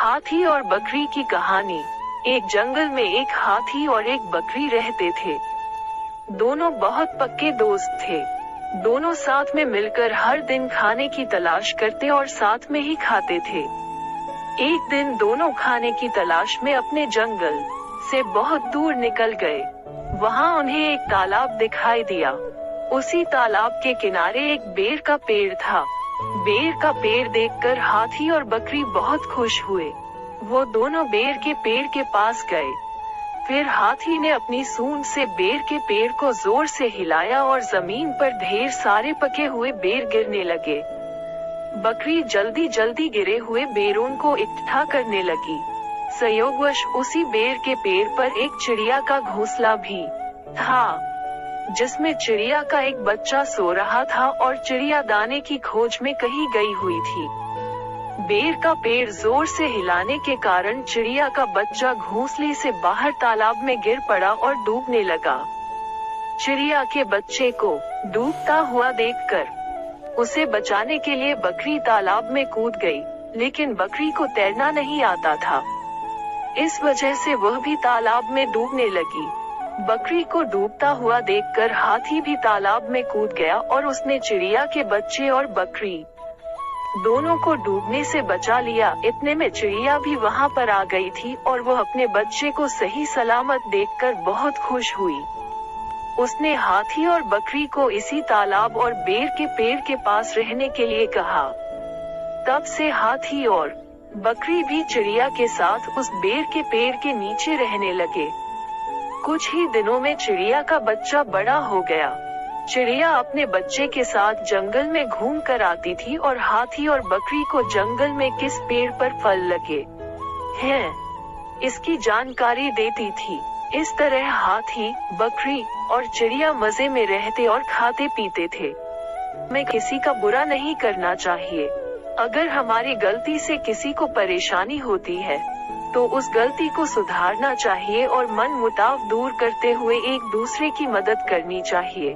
हाथी और बकरी की कहानी। एक जंगल में एक हाथी और एक बकरी रहते थे। दोनों बहुत पक्के दोस्त थे। दोनों साथ में मिलकर हर दिन खाने की तलाश करते और साथ में ही खाते थे। एक दिन दोनों खाने की तलाश में अपने जंगल से बहुत दूर निकल गए। वहां उन्हें एक तालाब दिखाई दिया। उसी तालाब के किनारे एक बेर का पेड़ था। बेर का पेड़ देखकर हाथी और बकरी बहुत खुश हुए। वो दोनों बेर के पेड़ के पास गए। फिर हाथी ने अपनी सूंड से बेर के पेड़ को जोर से हिलाया और जमीन पर ढेर सारे पके हुए बेर गिरने लगे। बकरी जल्दी जल्दी गिरे हुए बेरों को इकट्ठा करने लगी। संयोगवश उसी बेर के पेड़ पर एक चिड़िया का घोंसला भी था, जिसमें चिड़िया का एक बच्चा सो रहा था और चिड़िया दाने की खोज में कहीं गई हुई थी। बेर का पेड़ जोर से हिलाने के कारण चिड़िया का बच्चा घोंसले से बाहर तालाब में गिर पड़ा और डूबने लगा। चिड़िया के बच्चे को डूबता हुआ देखकर उसे बचाने के लिए बकरी तालाब में कूद गई, लेकिन बकरी को तैरना नहीं आता था। इस वजह से वह भी तालाब में डूबने लगी। बकरी को डूबता हुआ देखकर हाथी भी तालाब में कूद गया और उसने चिड़िया के बच्चे और बकरी दोनों को डूबने से बचा लिया। इतने में चिड़िया भी वहां पर आ गई थी और वह अपने बच्चे को सही सलामत देखकर बहुत खुश हुई। उसने हाथी और बकरी को इसी तालाब और बेर के पेड़ के पास रहने के लिए कहा। तब से हाथी और बकरी भी चिड़िया के साथ उस बेर के पेड़ के नीचे रहने लगे। कुछ ही दिनों में चिड़िया का बच्चा बड़ा हो गया। चिड़िया अपने बच्चे के साथ जंगल में घूम कर आती थी और हाथी और बकरी को जंगल में किस पेड़ पर फल लगे हैं, इसकी जानकारी देती थी। इस तरह हाथी, बकरी और चिड़िया मजे में रहते और खाते पीते थे। हमें किसी का बुरा नहीं करना चाहिए। अगर हमारी गलती से किसी को परेशानी होती है तो उस गलती को सुधारना चाहिए और मन मुटाव दूर करते हुए एक दूसरे की मदद करनी चाहिए।